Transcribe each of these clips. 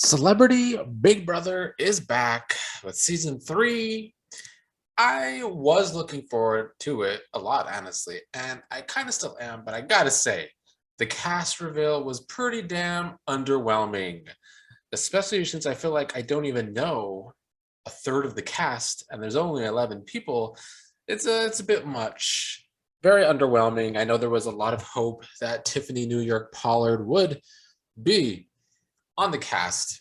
Celebrity Big Brother is back with season 3. I was looking forward to it a lot, honestly, and I kind of still am, but I gotta say, the cast reveal was pretty damn underwhelming, especially since I feel like I don't even know a third of the cast, and there's only 11 people. It's a bit much. Very underwhelming. I know there was a lot of hope that Tiffany New York Pollard would be on the cast.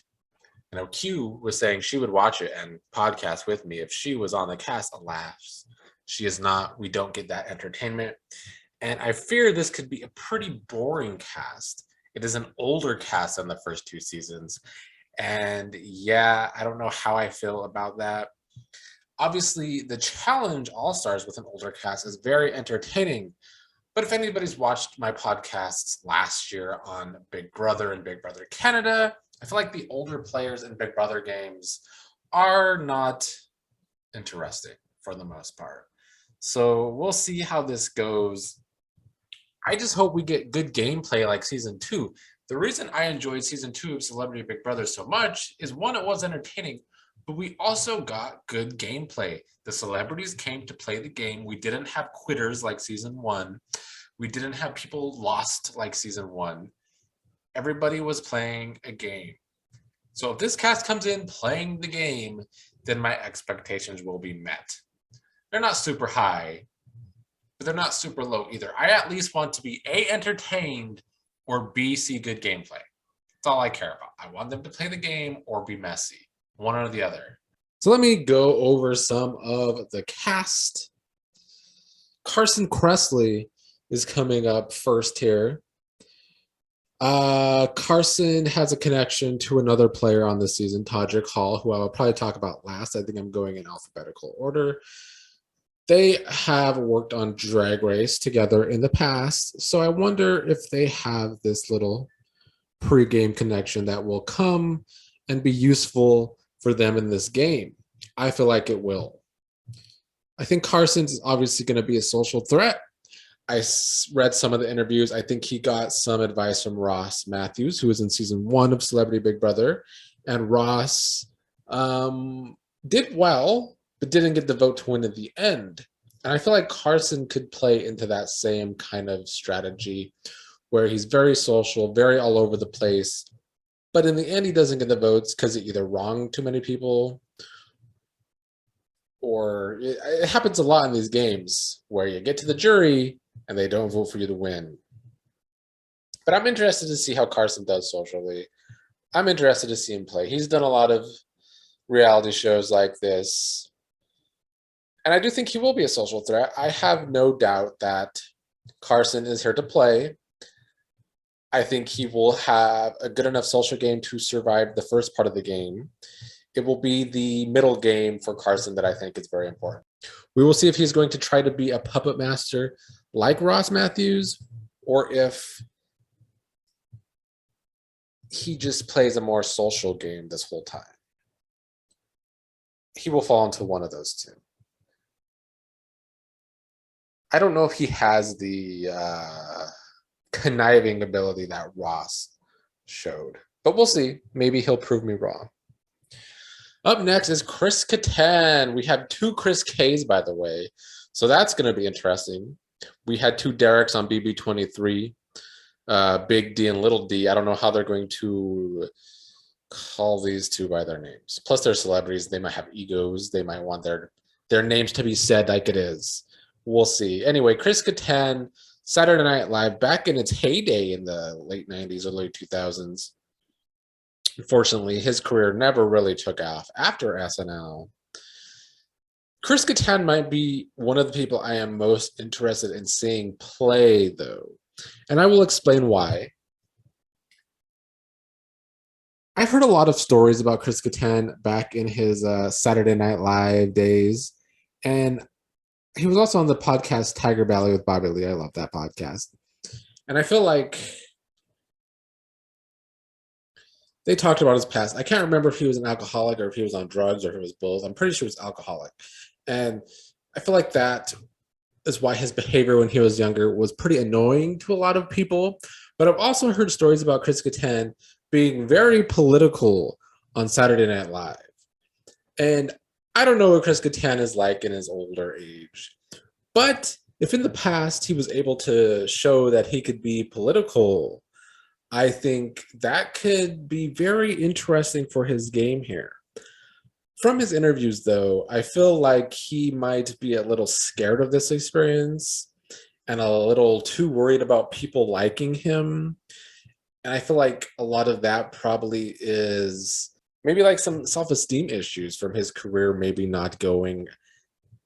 Q was saying she would watch it and podcast with me if she was on the cast. Alas, she is not. We don't get that entertainment. And I fear this could be a pretty boring cast. It is an older cast than the first 2 seasons. And yeah, I don't know how I feel about that. Obviously, the challenge All Stars with an older cast is very entertaining. But if anybody's watched my podcasts last year on Big Brother and Big Brother Canada, I feel like the older players in Big Brother games are not interesting for the most part. So we'll see how this goes. I just hope we get good gameplay like season 2. The reason I enjoyed season 2 of Celebrity Big Brother so much is, one, it was entertaining, but we also got good gameplay. The celebrities came to play the game. We didn't have quitters like season 1. We didn't have people lost like season 1. Everybody was playing a game. So if this cast comes in playing the game, then my expectations will be met. They're not super high, but they're not super low either. I at least want to be A, entertained, or B, see good gameplay. That's all I care about. I want them to play the game or be messy. One or the other. So let me go over some of the cast. Carson Kressley is coming up first here. Carson has a connection to another player on this season, Todrick Hall, who I will probably talk about last. I think I'm going in alphabetical order. They have worked on Drag Race together in the past, so I wonder if they have this little pre-game connection that will come and be useful for them in this game. I feel like it will. I think Carson's obviously going to be a social threat. I read some of the interviews. I think he got some advice from Ross Matthews, who was in season 1 of Celebrity Big Brother. And Ross did well, but didn't get the vote to win at the end. And I feel like Carson could play into that same kind of strategy where he's very social, very all over the place. But in the end, he doesn't get the votes because he either wronged too many people, or it happens a lot in these games where you get to the jury and they don't vote for you to win. But I'm interested to see how Carson does socially. I'm interested to see him play. He's done a lot of reality shows like this. And I do think he will be a social threat. I have no doubt that Carson is here to play. I think he will have a good enough social game to survive the first part of the game. It will be the middle game for Carson that I think is very important. We will see if he's going to try to be a puppet master like Ross Matthews, or if he just plays a more social game this whole time. He will fall into one of those two. I don't know if he has the conniving ability that Ross showed, but we'll see. Maybe he'll prove me wrong. Up next is Chris Kattan. We had 2 Chris Ks, by the way, so that's going to be interesting. We had 2 Dereks on BB23, Big D and Little D. I don't know how they're going to call these 2 by their names. Plus, they're celebrities. They might have egos. They might want their names to be said like it is. We'll see. Anyway, Chris Kattan, Saturday Night Live, back in its heyday in the late 90s, early 2000s. Unfortunately, his career never really took off after SNL. Chris Kattan might be one of the people I am most interested in seeing play, though. And I will explain why. I've heard a lot of stories about Chris Kattan back in his Saturday Night Live days. And he was also on the podcast Tiger Valley with Bobby Lee. I love that podcast. And I feel like they talked about his past. I can't remember if he was an alcoholic or if he was on drugs or if it was both. I'm pretty sure he was alcoholic. And I feel like that is why his behavior when he was younger was pretty annoying to a lot of people. But I've also heard stories about Chris Kattan being very political on Saturday Night Live. And I don't know what Chris Kattan is like in his older age, but if in the past he was able to show that he could be political, I think that could be very interesting for his game here. From his interviews, though, I feel like he might be a little scared of this experience and a little too worried about people liking him. And I feel like a lot of that probably is maybe like some self-esteem issues from his career, maybe not going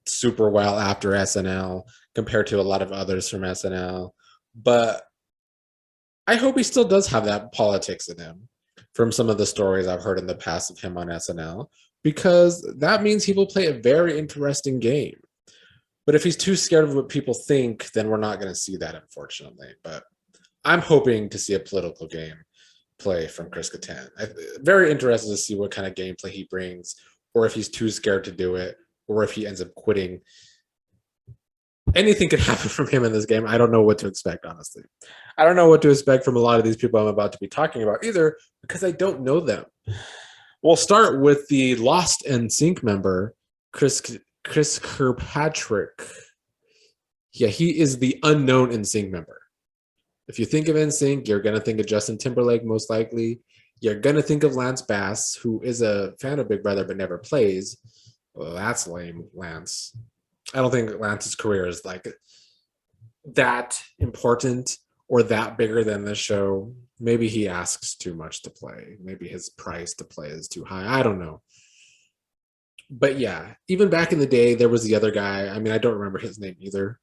super well after SNL compared to a lot of others from SNL. But I hope he still does have that politics in him from some of the stories I've heard in the past of him on SNL, because that means he will play a very interesting game. But if he's too scared of what people think, then we're not going to see that, unfortunately. But I'm hoping to see a political game play from Chris Kattan. I'm very interested to see what kind of gameplay he brings, or if he's too scared to do it, or if he ends up quitting. Anything could happen from him in this game. I don't know what to expect, honestly. I don't know what to expect from a lot of these people I'm about to be talking about either, because I don't know them. We'll start with the Lost NSYNC member, Chris Kirkpatrick. Yeah, he is the unknown NSYNC member. If you think of NSYNC, you're going to think of Justin Timberlake, most likely. You're going to think of Lance Bass, who is a fan of Big Brother but never plays. Well, that's lame, Lance. I don't think Lance's career is like that important or that bigger than this show. Maybe he asks too much to play. Maybe his price to play is too high. I don't know. But yeah, even back in the day, there was the other guy. I mean, I don't remember his name either.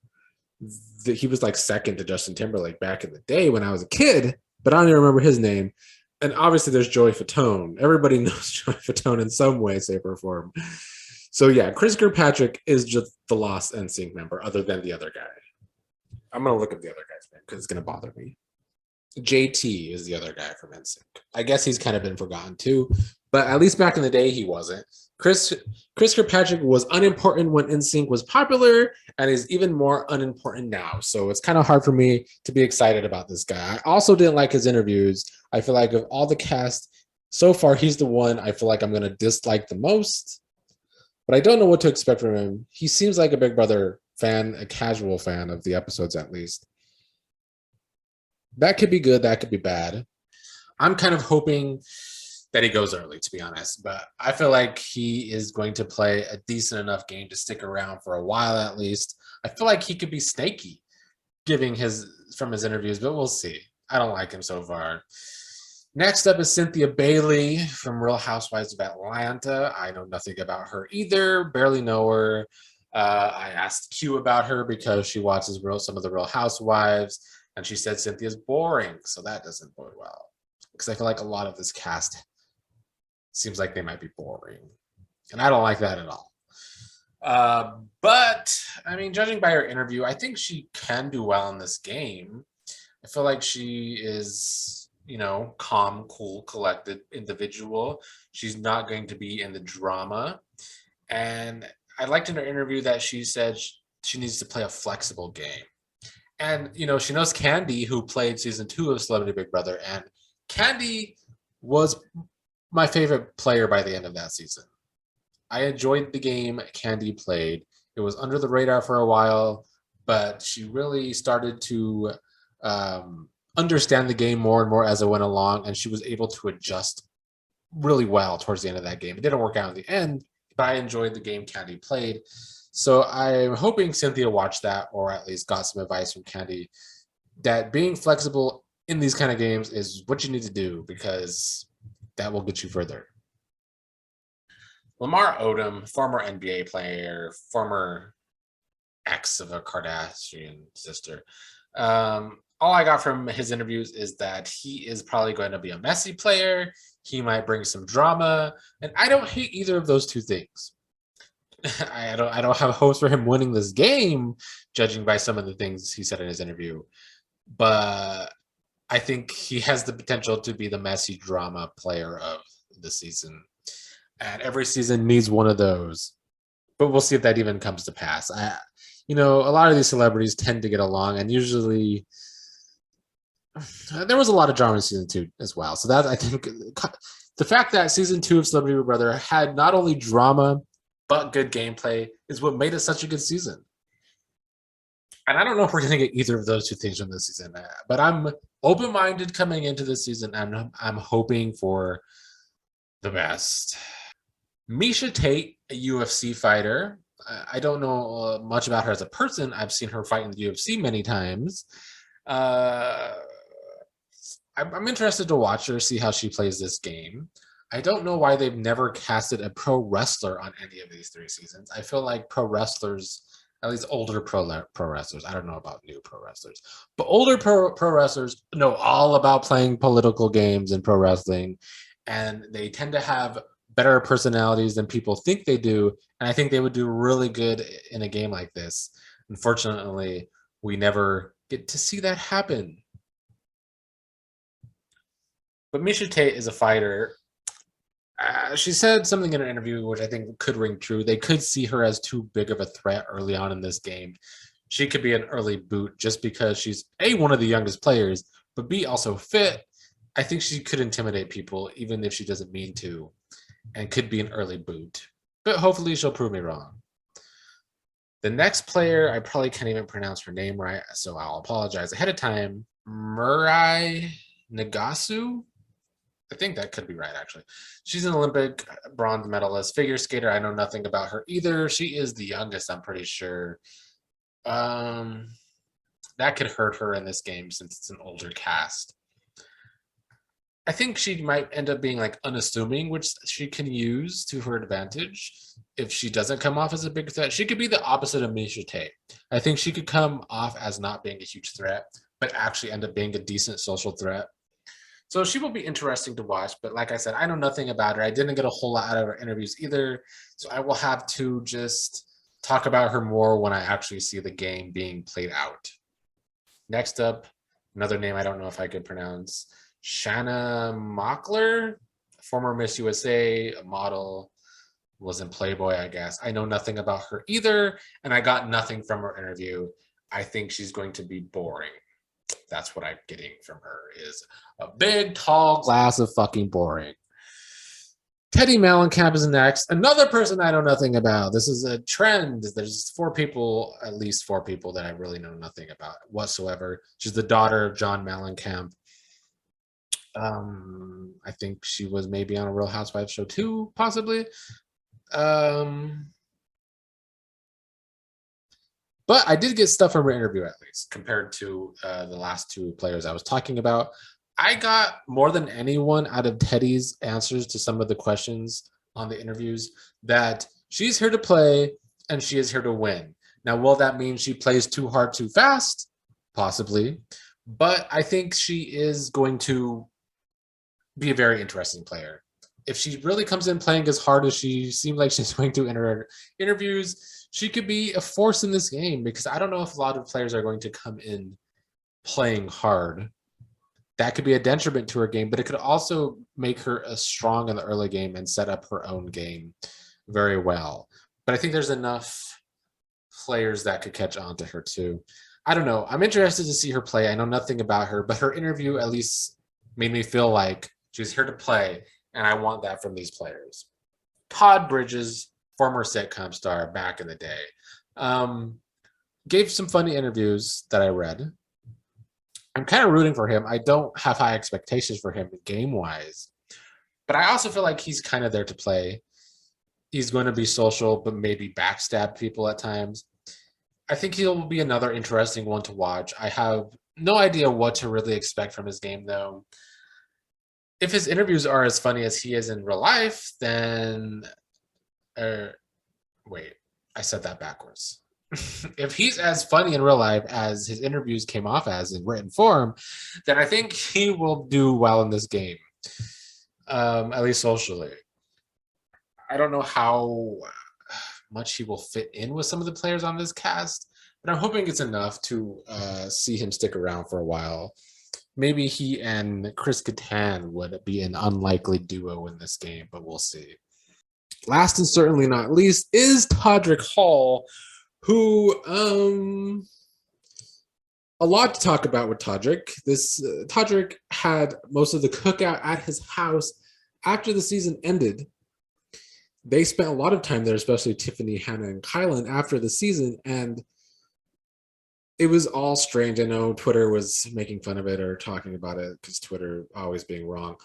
He was like second to Justin Timberlake back in the day when I was a kid, but I don't even remember his name. And obviously there's Joey Fatone. Everybody knows Joey Fatone in some way, shape, or form. So yeah, Chris Kirkpatrick is just the Lost NSYNC member other than the other guy. I'm going to look up the other guy's name because it's going to bother me. JT is the other guy from NSYNC. I guess he's kind of been forgotten too, but at least back in the day he wasn't. Chris Kirkpatrick was unimportant when NSYNC was popular, and is even more unimportant now. So it's kind of hard for me to be excited about this guy. I also didn't like his interviews. I feel like of all the cast so far, he's the one I feel like I'm going to dislike the most. But I don't know what to expect from him. He seems like a Big Brother fan, a casual fan of the episodes at least. That could be good. That could be bad. I'm kind of hoping that he goes early, to be honest. But I feel like he is going to play a decent enough game to stick around for a while at least. I feel like he could be snaky from his interviews, but we'll see. I don't like him so far. Next up is Cynthia Bailey from Real Housewives of Atlanta. I know nothing about her either, barely know her. I asked Q about her because she watches some of the Real Housewives, and she said Cynthia's boring, so that doesn't bode well. Because I feel like a lot of this cast seems like they might be boring, and I don't like that at all. But, I mean, judging by her interview, I think she can do well in this game. I feel like she is, calm, cool, collected individual. She's not going to be in the drama. And I liked in her interview that she said she needs to play a flexible game. And, she knows Candy, who played season 2 of Celebrity Big Brother. And Candy was my favorite player by the end of that season. I enjoyed the game Candy played. It was under the radar for a while, but she really started to understand the game more and more as it went along, and she was able to adjust really well towards the end of that game. It didn't work out in the end, but I enjoyed the game Candy played. So I'm hoping Cynthia watched that, or at least got some advice from Candy, that being flexible in these kind of games is what you need to do, because that will get you further. Lamar Odom, former NBA player, former ex of a Kardashian sister. All I got from his interviews is that he is probably going to be a messy player. He might bring some drama, and I don't hate either of those two things. I don't have hopes for him winning this game, judging by some of the things he said in his interview. But I think he has the potential to be the messy drama player of the season. And every season needs one of those. But we'll see if that even comes to pass. A lot of these celebrities tend to get along, and usually there was a lot of drama in season 2 as well. So that I think the fact that season 2 of Celebrity Big Brother had not only drama but good gameplay is what made it such a good season. And I don't know if we're going to get either of those two things from this season, but I'm open-minded coming into this season. I'm hoping for the best. Miesha Tate, a UFC fighter. I don't know much about her as a person. I've seen her fight in the UFC many times. I'm interested to watch her, see how she plays this game. I don't know why they've never casted a pro wrestler on any of these 3 seasons. I feel like pro wrestlers, at least older pro wrestlers, I don't know about new pro wrestlers, but older pro wrestlers know all about playing political games in pro wrestling, and they tend to have better personalities than people think they do, and I think they would do really good in a game like this. Unfortunately, we never get to see that happen. But Miesha Tate is a fighter. She said something in an interview which I think could ring true. They could see her as too big of a threat early on in this game. She could be an early boot just because she's A, one of the youngest players, but B, also fit. I think she could intimidate people even if she doesn't mean to, and could be an early boot. But hopefully she'll prove me wrong. The next player, I probably can't even pronounce her name right, so I'll apologize ahead of time. Mirai Nagasu? I think that could be right, actually. She's an Olympic bronze medalist, figure skater. I know nothing about her either. She is the youngest, I'm pretty sure. That could hurt her in this game since it's an older cast. I think she might end up being like unassuming, which she can use to her advantage. If she doesn't come off as a big threat, she could be the opposite of Miesha Tate. I think she could come off as not being a huge threat, but actually end up being a decent social threat. So she will be interesting to watch, but like I said, I know nothing about her. I didn't get a whole lot out of her interviews either, so I will have to just talk about her more when I actually see the game being played out. Next up, another name I don't know if I could pronounce, Shanna Moakler, former Miss USA, a model, was in Playboy, I guess. I know nothing about her either, and I got nothing from her interview. I think she's going to be boring. That's what I'm getting from her, is a big, tall glass of fucking boring. Teddi Mellencamp is next. Another person I know nothing about. This is a trend. There's 4 people, at least 4 people that I really know nothing about whatsoever. She's the daughter of John Mellencamp. I think she was maybe on a Real Housewives show too, possibly. But I did get stuff from her interview, at least, compared to the last 2 players I was talking about. I got more than anyone out of Teddi's answers to some of the questions on the interviews that she's here to play and she is here to win. Now, will that mean she plays too hard too fast? Possibly. But I think she is going to be a very interesting player. If she really comes in playing as hard as she seemed like she's going to in her interviews, she could be a force in this game, because I don't know if a lot of players are going to come in playing hard. That could be a detriment to her game, but it could also make her strong in the early game and set up her own game very well. But I think there's enough players that could catch on to her too. I don't know. I'm interested to see her play. I know nothing about her, but her interview at least made me feel like she's here to play, and I want that from these players. Todd Bridges, former sitcom star back in the day, gave some funny interviews that I read. I'm kind of rooting for him. I don't have high expectations for him game-wise, but I also feel like he's kind of there to play. He's going to be social, but maybe backstab people at times. I think he'll be another interesting one to watch. I have no idea what to really expect from his game, though. If his interviews are as funny as he is in real life, then... wait, I said that backwards. If he's as funny in real life as his interviews came off as in written form, then I think he will do well in this game, at least socially. I don't know how much he will fit in with some of the players on this cast, but I'm hoping it's enough to see him stick around for a while. Maybe he and Chris Kattan would be an unlikely duo in this game, but we'll see. Last and certainly not least is Todrick Hall, who a lot to talk about with Todrick. Todrick had most of the cookout at his house after the season ended. They spent a lot of time there, especially Tiffany, Hannah, and Kylan after the season, and it was all strange. I know Twitter was making fun of it or talking about it because Twitter always being wrong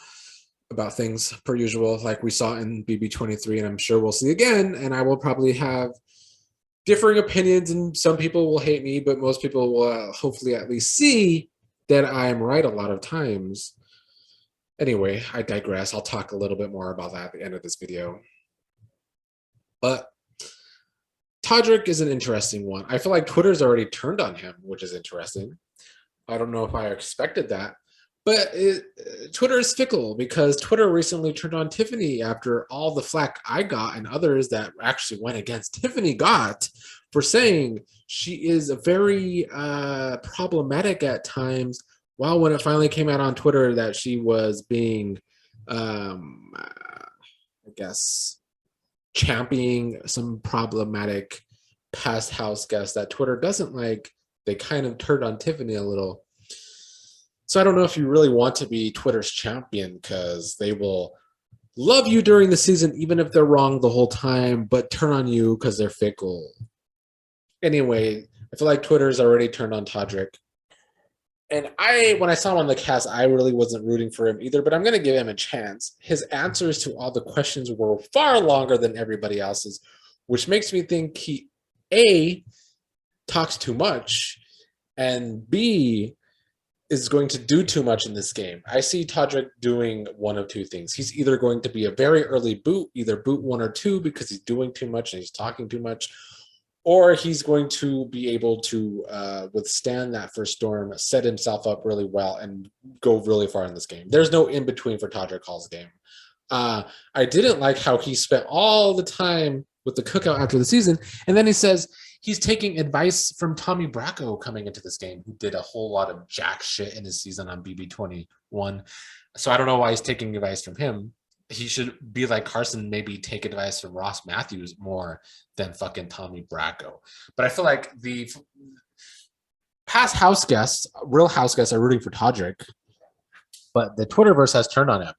about things per usual, like we saw in BB23, and I'm sure we'll see again. And I will probably have differing opinions, and some people will hate me, but most people will hopefully at least see that I'm right a lot of times. Anyway, I digress. I'll talk a little bit more about that at the end of this video. But Todrick is an interesting one. I feel like Twitter's already turned on him, which is interesting. I don't know if I expected that. But Twitter is fickle because Twitter recently turned on Tiffany after all the flack I got and others that actually went against Tiffany got for saying she is very problematic at times. Well, when it finally came out on Twitter that she was being, I guess, championing some problematic past house guests that Twitter doesn't like, they kind of turned on Tiffany a little. So I don't know if you really want to be Twitter's champion because they will love you during the season, even if they're wrong the whole time, but turn on you because they're fickle. Anyway, I feel like Twitter's already turned on Todrick. And when I saw him on the cast, I really wasn't rooting for him either, but I'm going to give him a chance. His answers to all the questions were far longer than everybody else's, which makes me think he, A, talks too much, and B, is going to do too much in this game. I see Todrick doing one of two things. He's either going to be a very early boot, either boot 1 or 2 because he's doing too much and he's talking too much, or he's going to be able to withstand that first storm, set himself up really well, and go really far in this game. There's no in-between for Todrick Hall's game. I didn't like how he spent all the time with the cookout after the season, and then he says he's taking advice from Tommy Bracco coming into this game, who did a whole lot of jack shit in his season on BB21. So I don't know why he's taking advice from him. He should be like Carson, maybe take advice from Ross Matthews more than fucking Tommy Bracco. But I feel like the past house guests, real house guests, are rooting for Todrick, but the Twitterverse has turned on him.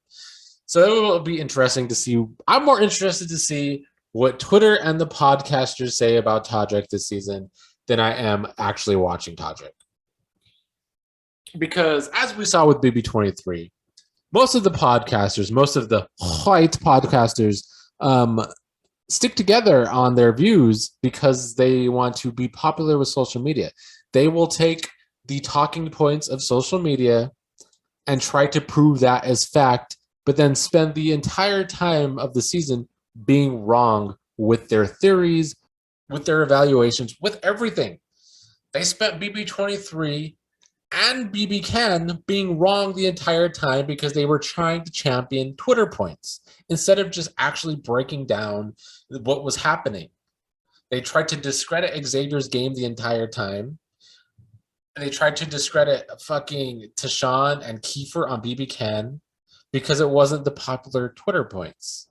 So it will be interesting to see. I'm more interested to see what Twitter and the podcasters say about Todrick this season than I am actually watching Todrick. Because as we saw with BB23, most of the podcasters, most of the white podcasters stick together on their views because they want to be popular with social media. They will take the talking points of social media and try to prove that as fact, but then spend the entire time of the season being wrong with their theories, with their evaluations, with everything. They spent BB23 and BB Can being wrong the entire time because they were trying to champion Twitter points instead of just actually breaking down what was happening. They tried to discredit Xavier's game the entire time. And they tried to discredit fucking Tashawn and Kiefer on BB Can because it wasn't the popular Twitter points.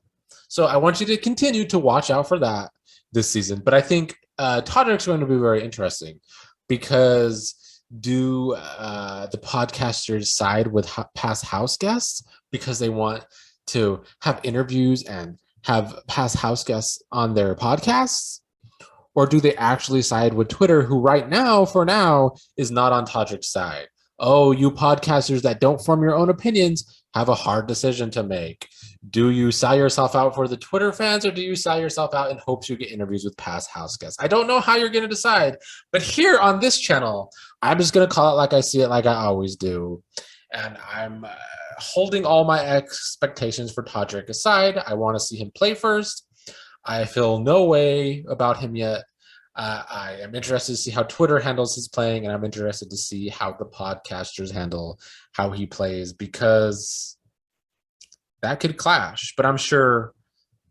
So I want you to continue to watch out for that this season. But I think Todrick's going to be very interesting because do the podcasters side with past house guests because they want to have interviews and have past house guests on their podcasts? Or do they actually side with Twitter, who right now, for now, is not on Todrick's side? Oh, you podcasters that don't form your own opinions have a hard decision to make. Do you sell yourself out for the Twitter fans, or do you sell yourself out in hopes you get interviews with past house guests? I don't know how you're going to decide, but here on this channel, I'm just going to call it like I see it, like I always do. And I'm holding all my expectations for Todrick aside. I want to see him play first. I feel no way about him yet. I am interested to see how Twitter handles his playing, and I'm interested to see how the podcasters handle how he plays, because that could clash. But I'm sure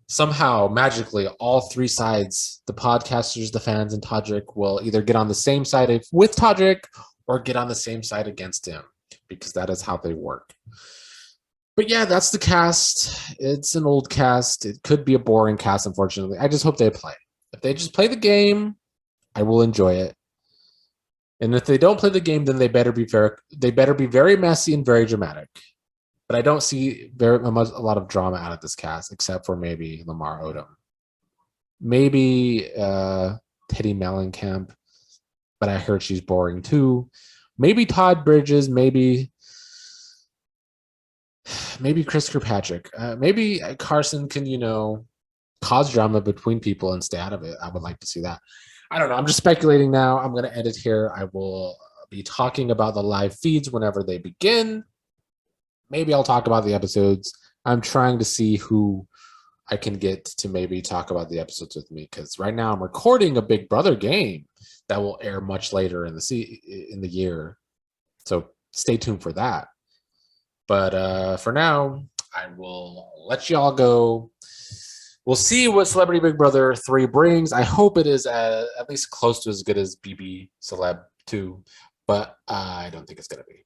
somehow, magically, all three sides, the podcasters, the fans, and Todrick, will either get on the same side with Todrick or get on the same side against him, because that is how they work. But yeah, that's the cast. It's an old cast. It could be a boring cast, unfortunately. I just hope they play. If they just play the game, I will enjoy it. And if they don't play the game, then they better be very messy and very dramatic. But I don't see a lot of drama out of this cast, except for maybe Lamar Odom. Maybe Teddi Mellencamp, but I heard she's boring too. Maybe Todd Bridges, maybe Chris Kirkpatrick. Maybe Carson can, cause drama between people and stay out of it. I would like to see that. I don't know. I'm just speculating now. I'm going to end it here. I will be talking about the live feeds whenever they begin. Maybe I'll talk about the episodes. I'm trying to see who I can get to maybe talk about the episodes with me, because right now I'm recording a Big Brother game that will air much later in the year. So stay tuned for that. But for now, I will let y'all go. We'll see what Celebrity Big Brother 3 brings. I hope it is at least close to as good as BB Celeb 2, but I don't think it's going to be.